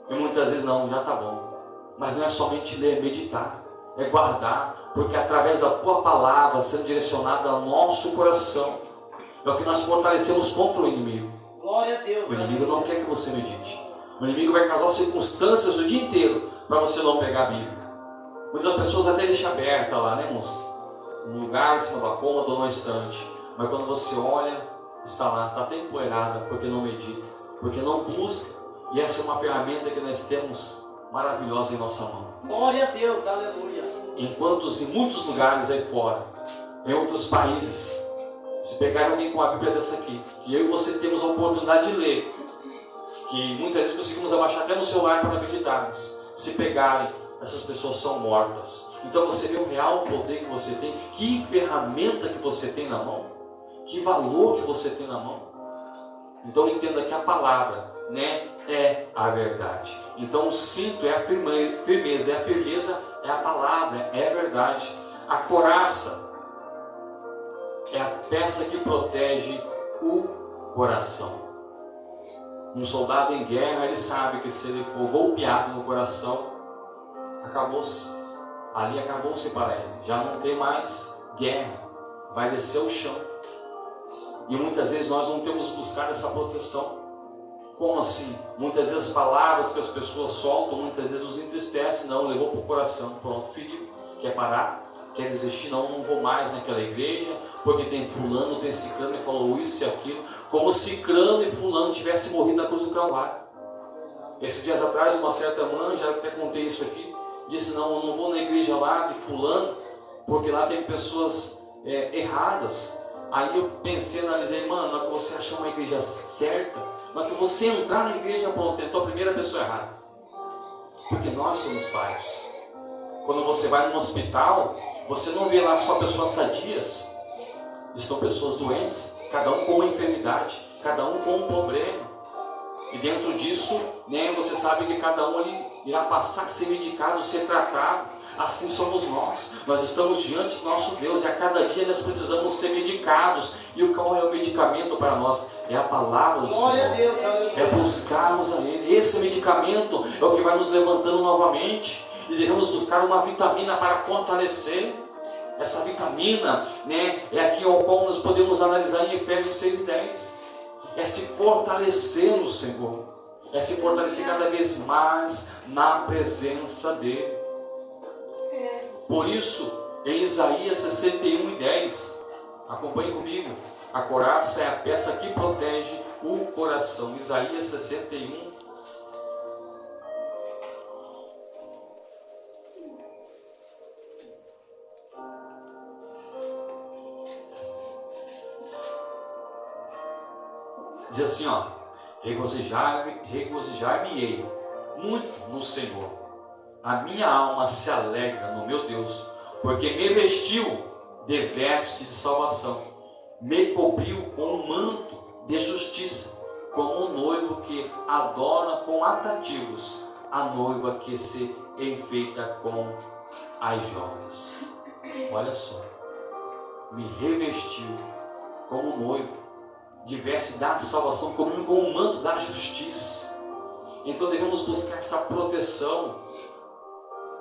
E muitas vezes não, já está bom. Mas não é somente ler, meditar, é guardar, porque através da tua palavra sendo direcionada ao nosso coração, é o que nós fortalecemos contra o inimigo. Glória a Deus. O inimigo não quer que você medite. O inimigo vai causar circunstâncias o dia inteiro para você não pegar a Bíblia. Muitas pessoas até deixam aberta lá, moço? Um lugar em cima da cômoda ou no estante. Mas quando você olha, está lá, está até empoeirada, porque não medita, porque não busca. E essa é uma ferramenta que nós temos maravilhosa em nossa mão. Glória a Deus, aleluia. Enquanto em muitos lugares aí fora, em outros países, se pegar alguém com a Bíblia dessa aqui, que eu e você temos a oportunidade de ler, que muitas vezes conseguimos abaixar até no celular para meditarmos, se pegarem, essas pessoas são mortas. Então você vê o real poder que você tem, que ferramenta que você tem na mão, que valor que você tem na mão. Então entenda que a palavra, é a verdade. Então o cinto é a firmeza, e a firmeza é a palavra, é a verdade. A couraça é a peça que protege o coração. Um soldado em guerra, ele sabe que se ele for golpeado no coração, acabou-se. Ali acabou-se para ele. Já não tem mais guerra. Vai descer o chão. E muitas vezes nós não temos buscado essa proteção. Como assim? Muitas vezes as palavras que as pessoas soltam, muitas vezes nos entristecem. Não, levou para o coração. Pronto, feriu. Quer parar? Quer desistir? Não vou mais naquela igreja, porque tem fulano, tem ciclano e falou isso e aquilo. Como ciclano e fulano tivessem morrido na cruz do Calvário. Esses dias atrás, uma certa mãe, já até contei isso aqui, disse: não, eu não vou na igreja lá de fulano, porque lá tem pessoas erradas. Aí eu pensei, analisei, mano, na hora que você achar uma igreja certa, na hora que você entrar na igreja, pronto, entrou a primeira pessoa errada. Porque nós somos falhos. Quando você vai num hospital, você não vê lá só pessoas sadias. Estão pessoas doentes, cada um com uma enfermidade, cada um com um problema. E dentro disso, você sabe que cada um ali irá passar a ser medicado, ser tratado. Assim somos nós. Nós estamos diante do nosso Deus, e a cada dia nós precisamos ser medicados. E qual é o medicamento para nós? É a palavra do Senhor. Glória a Deus, aleluia. É buscarmos a Ele. Esse medicamento é o que vai nos levantando novamente. E devemos buscar uma vitamina para fortalecer. Essa vitamina, é aqui ao qual nós podemos analisar em Efésios 6:10. É se fortalecer no Senhor. É se fortalecer cada vez mais na presença dEle. Por isso, em Isaías 61:10, acompanhe comigo. A couraça é a peça que protege o coração. Isaías 61. Diz assim, regozijar-me-ei muito no Senhor. A minha alma se alegra no meu Deus, porque me vestiu de veste de salvação, me cobriu com um manto de justiça, como um noivo que adora com atrativos a noiva que se enfeita com as joias. Olha só, me revestiu como noivo de veste da salvação, cobriu com um manto da justiça. Então devemos buscar essa proteção,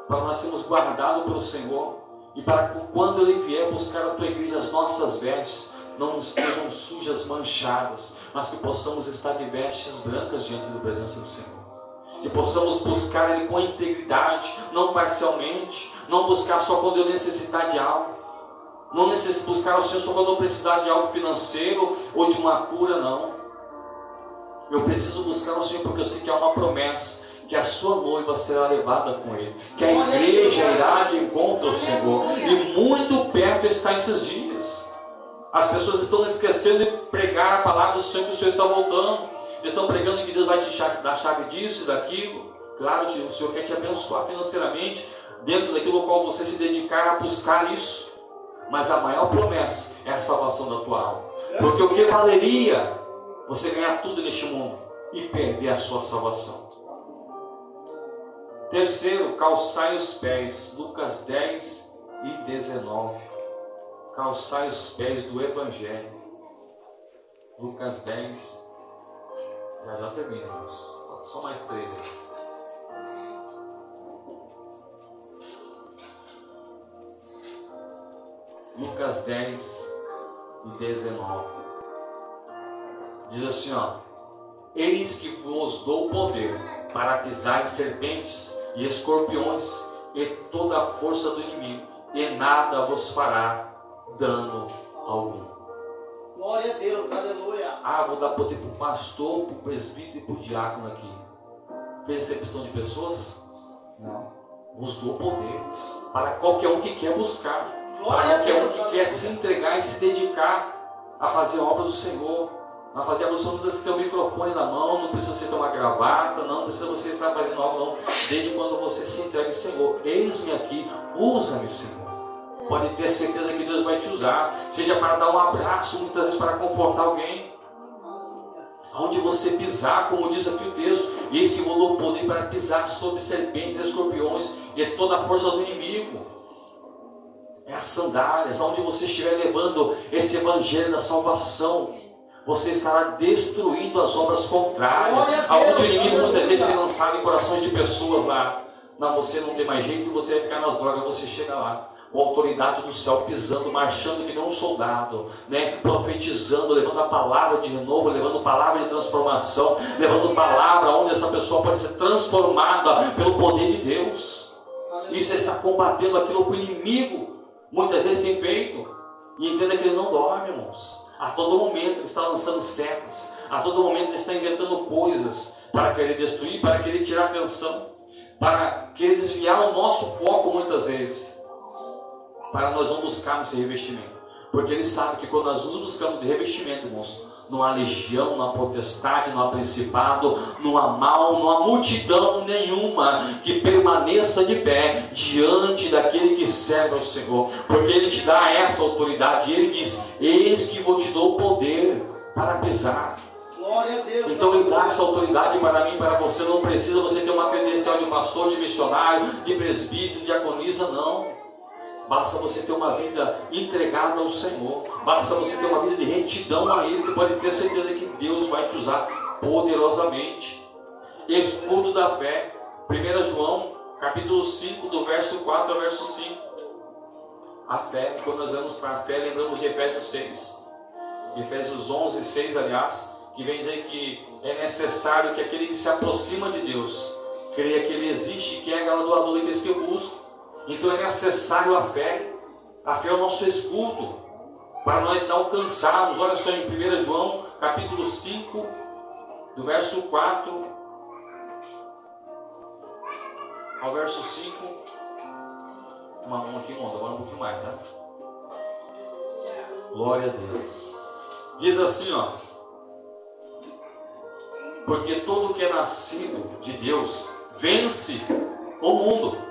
para nós sermos guardados pelo Senhor, e para que quando Ele vier buscar a tua igreja, as nossas vestes, não estejam sujas, manchadas, mas que possamos estar de vestes brancas diante da presença do Senhor. Que possamos buscar Ele com integridade, não parcialmente, não buscar só quando eu necessitar de algo, não buscar o Senhor só quando eu precisar de algo financeiro ou de uma cura, não. Eu preciso buscar o Senhor porque eu sei que há uma promessa, que a sua noiva será levada com Ele, que a igreja irá de encontro ao Senhor, e muito perto está esses dias. As pessoas estão esquecendo de pregar a palavra do Senhor, que o Senhor está voltando. Estão pregando que Deus vai te dar chave disso e daquilo. Claro que o Senhor quer te abençoar financeiramente, dentro daquilo ao qual você se dedicar a buscar isso. Mas a maior promessa é a salvação da tua alma. Porque o que valeria você ganhar tudo neste mundo e perder a sua salvação? Terceiro, calçai os pés. Lucas 10 e 19. Calçai os pés do Evangelho. Lucas 10. Já termina, irmãos. Só mais 3 aqui. Lucas 10 e 19. Diz assim, ó: eis que vos dou poder para pisar em serpentes e escorpiões e toda a força do inimigo, e nada vos fará dano algum. Glória a Deus, aleluia. Vou dar poder para o pastor, para o presbítero e para o diácono aqui. Percepção de pessoas? Não. Vos dou poder para qualquer um que quer buscar, para qualquer um que quer se entregar e se dedicar a fazer a obra do Senhor. A fazer a obra do Senhor não precisa ter um microfone na mão, não precisa você ter uma gravata, não precisa você estar fazendo algo, não. Desde quando você se entrega ao Senhor, eis-me aqui, usa-me, Senhor. Pode ter certeza que Deus vai te usar, seja para dar um abraço, muitas vezes para confortar alguém. Onde você pisar, como diz aqui o texto, eis que vos dou poder para pisar sobre serpentes, escorpiões e toda a força do inimigo. É as sandálias, onde você estiver levando esse evangelho da salvação, você estará destruindo as obras contrárias. Aonde o inimigo muitas vezes tem lançado em corações de pessoas lá. Não, você não tem mais jeito, você vai ficar nas drogas, você chega lá. Com a autoridade do céu, pisando, marchando que nem um soldado, né? Profetizando, levando a palavra de renovo, levando palavra de transformação, levando palavra onde essa pessoa pode ser transformada pelo poder de Deus. E você está combatendo aquilo que o inimigo muitas vezes tem feito. E entenda que ele não dorme, irmãos. A todo momento ele está lançando setas, a todo momento ele está inventando coisas para querer destruir, para querer tirar atenção, para querer desviar o nosso foco muitas vezes, para nós não buscarmos esse revestimento. Porque ele sabe que quando nós nos buscamos de revestimento, irmãos, não há legião, não há potestade, não há principado, não há mal, não há multidão nenhuma que permaneça de pé diante daquele que serve ao Senhor. Porque ele te dá essa autoridade, e ele diz: eis que vou te dar o poder para pisar. Glória a Deus. Então ele dá essa autoridade para mim, para você. Não precisa você ter uma credencial de pastor, de missionário, de presbítero, de diaconisa, não. Basta você ter uma vida entregada ao Senhor. Basta você ter uma vida de retidão a Ele. Você pode ter certeza que Deus vai te usar poderosamente. Escudo da fé. 1 João, capítulo 5, do verso 4 ao verso 5. A fé, quando nós vamos para a fé, lembramos de Efésios 6. Efésios 11, 6, aliás, que vem dizer que é necessário que aquele que se aproxima de Deus creia que Ele existe e que é galardoador daqueles que o buscam. Então é necessário a fé. A fé é o nosso escudo para nós alcançarmos. Olha só em 1 João, capítulo 5, do verso 4 ao verso 5. Uma mão aqui, agora um pouquinho mais, né? Glória a Deus. Diz assim, ó: porque todo que é nascido de Deus vence o mundo.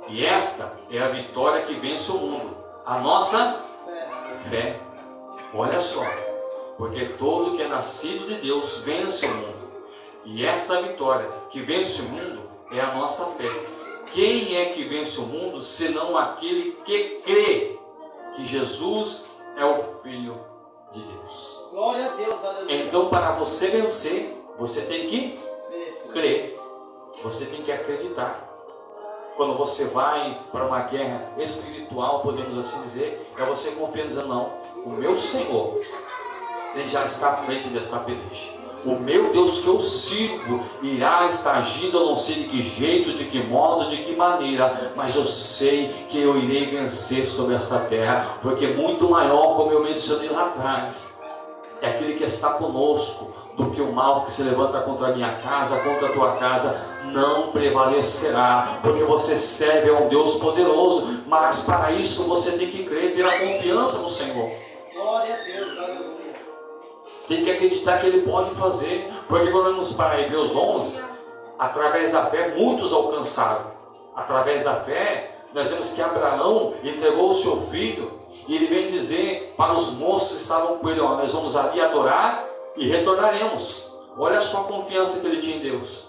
E esta é a vitória que vence o mundo, a nossa fé. Olha só, porque todo que é nascido de Deus vence o mundo. E esta vitória que vence o mundo é a nossa fé. Quem é que vence o mundo, senão aquele que crê que Jesus é o Filho de Deus? Glória a Deus, aleluia. Então, para você vencer, você tem que crer. Você tem que acreditar. quando você vai para uma guerra espiritual, podemos assim dizer, é você confiando, dizendo, não, o meu Senhor, Ele já está à frente desta peleja. O meu Deus que eu sirvo irá estar agindo, eu não sei de que jeito, de que modo, de que maneira, mas eu sei que eu irei vencer sobre esta terra, porque muito maior, como eu mencionei lá atrás, é aquele que está conosco, do que o mal que se levanta contra a minha casa, contra a tua casa, não prevalecerá, porque você serve a um Deus poderoso, mas para isso você tem que crer, ter a confiança no Senhor. Glória a Deus, aleluia. Tem que acreditar que Ele pode fazer, porque quando vamos para Hebreus 11, através da fé muitos alcançaram. Através da fé, nós vemos que Abraão entregou o seu filho, e ele vem dizer para os moços que estavam com ele, ó, nós vamos ali adorar e retornaremos. Olha só a confiança que ele tinha em Deus.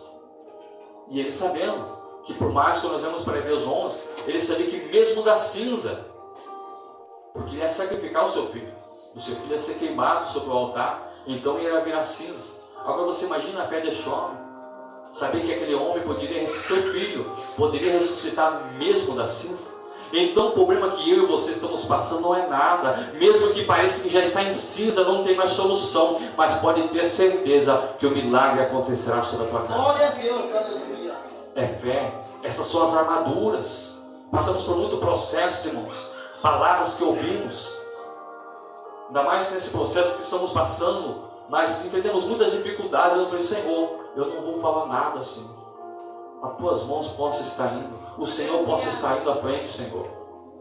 E ele sabendo que por mais que nós vemos para Hebreus 11, ele sabia que mesmo da cinza, porque ele ia sacrificar o seu filho ia ser queimado sobre o altar, então ia virar cinza. Agora você imagina a fé deste homem, saber que aquele homem poderia, seu filho, poderia ressuscitar mesmo da cinza. Então o problema que eu e você estamos passando não é nada, mesmo que pareça que já está em cinza, não tem mais solução, mas pode ter certeza que o milagre acontecerá sobre a tua casa. Glória a Deus, aleluia. É fé, essas são as armaduras. Passamos por muito processo, irmãos, palavras que ouvimos, ainda mais nesse processo que estamos passando, nós enfrentamos muitas dificuldades. Eu falei, Senhor, eu não vou falar nada assim, as tuas mãos possam estar indo, o Senhor possa estar indo à frente, Senhor.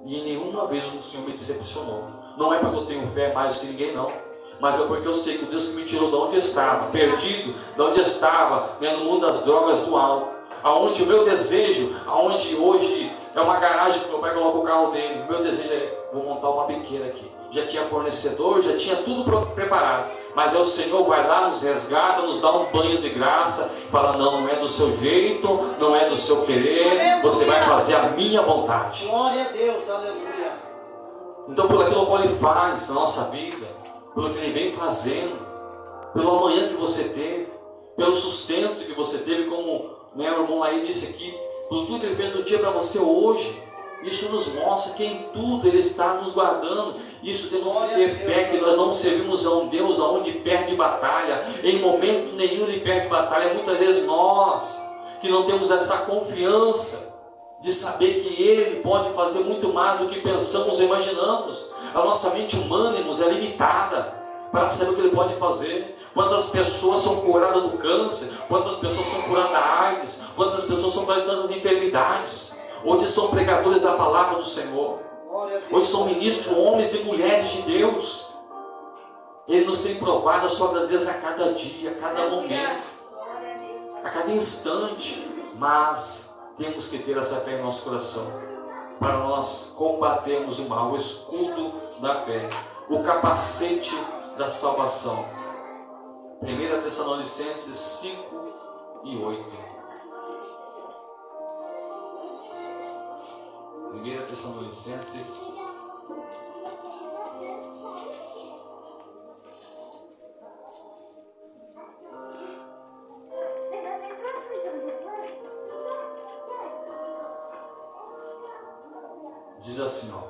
E em nenhuma vez o Senhor me decepcionou. Não é porque eu tenho fé mais que ninguém, não, mas é porque eu sei que o Deus que me tirou de onde eu estava, perdido, de onde eu estava, no mundo das drogas, do álcool, aonde o meu desejo, aonde hoje é uma garagem que meu pai coloca o carro dele, o meu desejo é, vou montar uma biqueira aqui. Já tinha fornecedor, já tinha tudo preparado, mas aí o Senhor vai lá, nos resgata, nos dá um banho de graça, fala, não é do seu jeito, não é do seu querer, você vai fazer a minha vontade. Glória a Deus, aleluia. Então por aquilo que Ele faz na nossa vida, pelo que Ele vem fazendo, pelo amanhã que você teve, pelo sustento que você teve, como o irmão aí disse aqui, por tudo que Ele fez no dia para você hoje, isso nos mostra que em tudo Ele está nos guardando. Isso temos que ter fé, que nós não servimos a um Deus aonde perde batalha, em momento nenhum Ele perde batalha. Muitas vezes nós, que não temos essa confiança de saber que Ele pode fazer muito mais do que pensamos ou imaginamos. A nossa mente humana, irmãos, é limitada para saber o que Ele pode fazer. Quantas pessoas são curadas do câncer, quantas pessoas são curadas da AIDS, quantas pessoas são curadas de tantas enfermidades. Hoje são pregadores da palavra do Senhor. Hoje são ministros, homens e mulheres de Deus. Ele nos tem provado a sua grandeza a cada dia, a cada momento, a cada instante. Mas temos que ter essa fé em nosso coração, para nós combatermos o mal, o escudo da fé, o capacete da salvação. 1 Tessalonicenses 5 e 8. 1 Tessalonicenses 5. Diz assim, ó.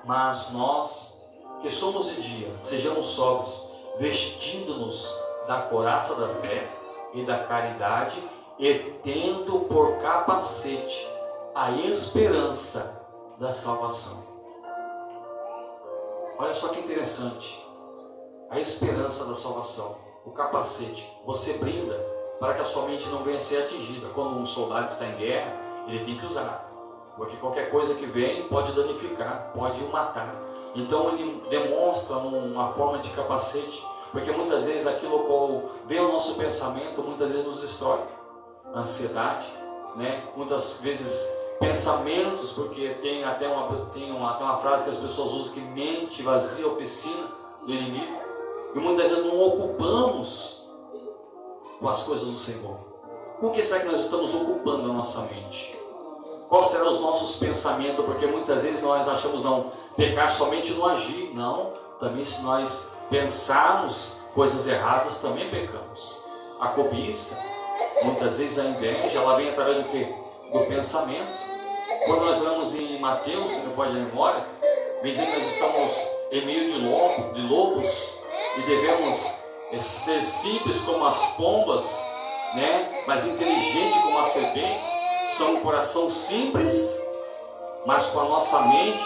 Mas nós, que somos de dia, sejamos sóbrios, vestindo-nos da couraça da fé e da caridade, e tendo por capacete a esperança da salvação. Olha só que interessante, a esperança da salvação, o capacete, você brinda para que a sua mente não venha a ser atingida. Quando um soldado está em guerra, ele tem que usar, porque qualquer coisa que vem pode danificar, pode o matar. Então ele demonstra uma forma de capacete, porque muitas vezes aquilo que vem ao nosso pensamento, muitas vezes nos destrói. A ansiedade, né? Muitas vezes pensamentos, porque tem até uma frase que as pessoas usam, que mente vazia é oficina do inimigo. E muitas vezes não ocupamos com as coisas do Senhor. Com o que será que nós estamos ocupando a nossa mente? Quais serão os nossos pensamentos? Porque muitas vezes nós achamos, não, pecar somente no agir. Não, também se nós pensarmos coisas erradas, também pecamos. A cobiça, muitas vezes a inveja, ela vem através do quê? Do pensamento. Quando nós lemos em Mateus, se não foge a memória, vem dizer que nós estamos em meio de lobos e devemos ser simples como as pombas, né? Mas inteligente como as serpentes. São um coração simples, mas com a nossa mente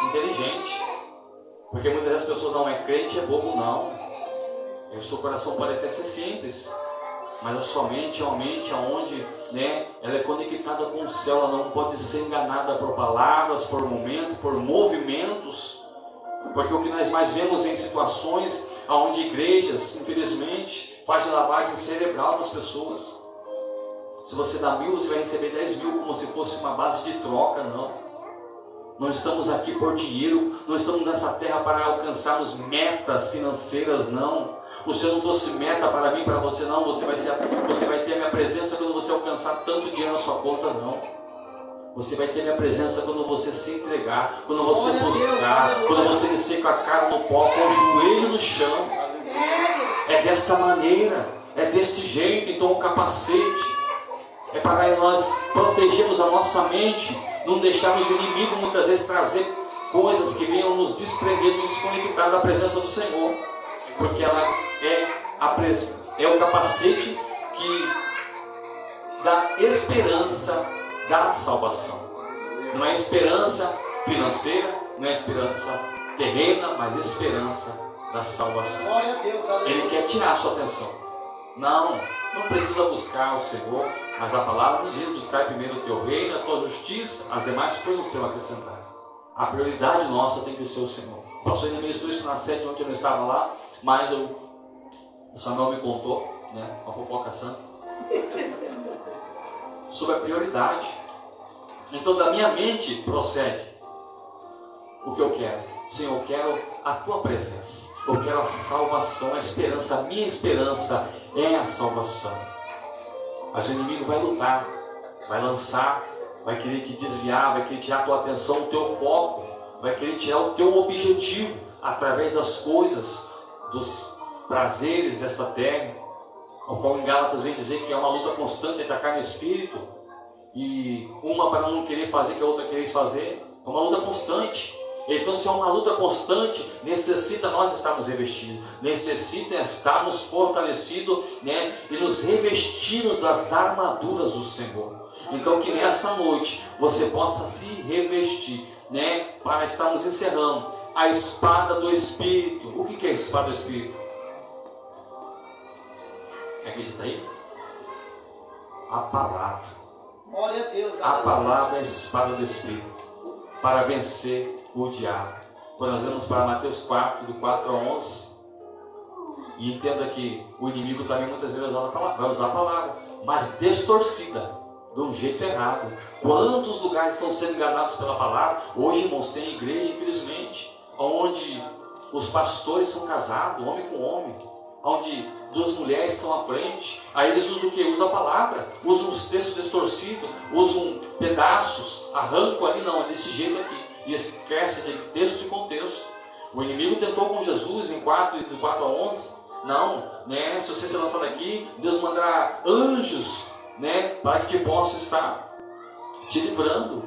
inteligente. Porque muitas vezes as pessoas não é crente, é bobo, não. E o seu coração pode até ser simples, mas a sua mente é uma mente onde, né, ela é conectada com o céu. Ela não pode ser enganada por palavras, por momentos, por movimentos. Porque o que nós mais vemos em situações onde igrejas, infelizmente, fazem lavagem cerebral das pessoas. Se você dá 1.000, você vai receber 10.000 como se fosse uma base de troca, não. Não estamos aqui por dinheiro, não estamos nessa terra para alcançarmos metas financeiras, não. O Senhor não trouxe meta para mim, para você, não. Você vai ter a minha presença quando você alcançar tanto dinheiro na sua conta, não. Você vai ter a minha presença quando você se entregar, quando você buscar, quando você descer com a cara no pó, com o joelho no chão. É desta maneira, é deste jeito. Então o capacete é para nós protegermos a nossa mente, não deixarmos o inimigo muitas vezes trazer coisas que venham nos desprender, nos desconectar da presença do Senhor, porque ela é o capacete que dá esperança da salvação. Não é esperança financeira, não é esperança terrena, mas esperança da salvação. Glória a Deus, aleluia. Ele quer tirar a sua atenção. Não precisa buscar o Senhor, mas a palavra nos diz: buscar primeiro o teu reino, a tua justiça, as demais coisas serão acrescentadas. A prioridade nossa tem que ser o Senhor. O pastor ainda ministrou isso na sede onde eu não estava lá, mas o Samuel me contou, né, uma fofoca santa, sobre a prioridade. Então da minha mente procede o que eu quero. Senhor, eu quero a tua presença, eu quero a salvação, a esperança. A minha esperança é a salvação. Mas o inimigo vai lutar, vai lançar, vai querer te desviar, vai querer tirar a tua atenção, o teu foco, vai querer tirar o teu objetivo através das coisas, dos prazeres desta terra, ao qual em Gálatas vem dizer que é uma luta constante entre a carne e o espírito, e uma para não querer fazer que a outra querer fazer. É uma luta constante. Então, se é uma luta constante, necessita nós estarmos revestidos, necessita estarmos fortalecidos, né, e nos revestindo das armaduras do Senhor. Então, que nesta noite você possa se revestir, né, para estarmos encerrando a espada do Espírito. O que é a espada do Espírito? Acredita aí? A palavra. Glória a Deus, A aleluia. palavra é a espada do Espírito para vencer o diabo. Quando nós vamos para Mateus 4, do 4 a 11, e entenda que o inimigo também muitas vezes vai usar a palavra, mas distorcida, de um jeito errado. Quantos lugares estão sendo enganados pela palavra? Hoje, irmãos, tem igreja, infelizmente, onde os pastores são casados, homem com homem, onde duas mulheres estão à frente. Aí eles usam o que? Usam a palavra, usam os textos distorcidos, usam pedaços, arrancam ali, não, é desse jeito aqui, e esquece aquele texto e contexto. O inimigo tentou com Jesus em 4, do 4 a 11, não, né, se você se lançar daqui, Deus mandará anjos, né, para que te possa estar te livrando.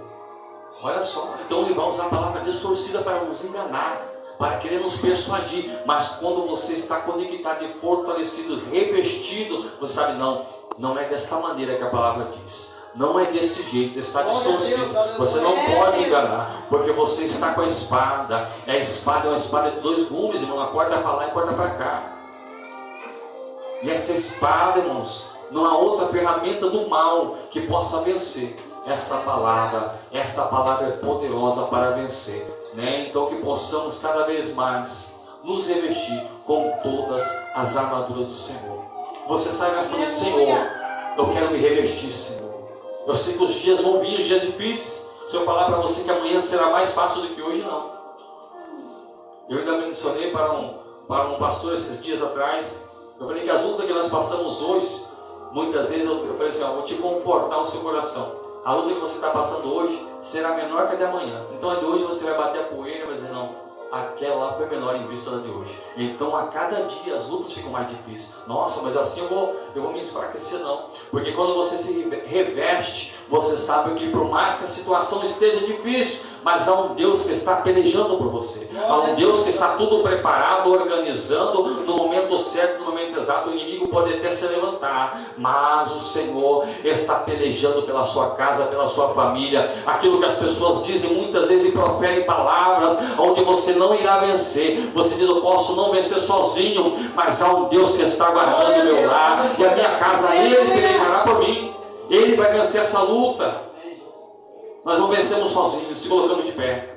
Olha só, então ele vai usar a palavra distorcida para nos enganar, para querer nos persuadir. Mas quando você está conectado e fortalecido, revestido, você sabe, não é desta maneira que a palavra diz, não é desse jeito, está distorcido. Você não pode enganar, porque você está com a espada. A espada é uma espada de dois gumes, irmão, uma corda para lá e corda para cá. E essa espada, irmãos, não há outra ferramenta do mal que possa vencer essa palavra. Esta palavra é poderosa para vencer, né? Então que possamos cada vez mais nos revestir com todas as armaduras do Senhor. Você sai nesta noite: Senhor, eu quero me revestir, Senhor. Eu sei que os dias vão vir, os dias difíceis. Se eu falar para você que amanhã será mais fácil do que hoje, não. Eu ainda mencionei para um pastor esses dias atrás. Eu falei que as lutas que nós passamos hoje, muitas vezes eu falei assim: vou te confortar o seu coração. A luta que você está passando hoje será menor que a de amanhã. Então a de hoje você vai bater a poeira e vai dizer: não, aquela lá foi menor em vista da de hoje. Então a cada dia as lutas ficam mais difíceis. Nossa, mas assim eu vou me enfraquecer, não. Porque quando você se reveste, você sabe que por mais que a situação esteja difícil, mas há um Deus que está pelejando por você. Há um Deus que está tudo preparado, organizando no momento certo, no momento exato. O inimigo pode até se levantar, mas o Senhor está pelejando pela sua casa, pela sua família. Aquilo que as pessoas dizem muitas vezes e proferem palavras onde você não irá vencer. Você diz: eu posso não vencer sozinho, mas há um Deus que está guardando o meu lar e a minha casa. Ele pelejará por mim. Ele vai vencer essa luta. Nós não vencemos sozinhos. Se colocamos de pé.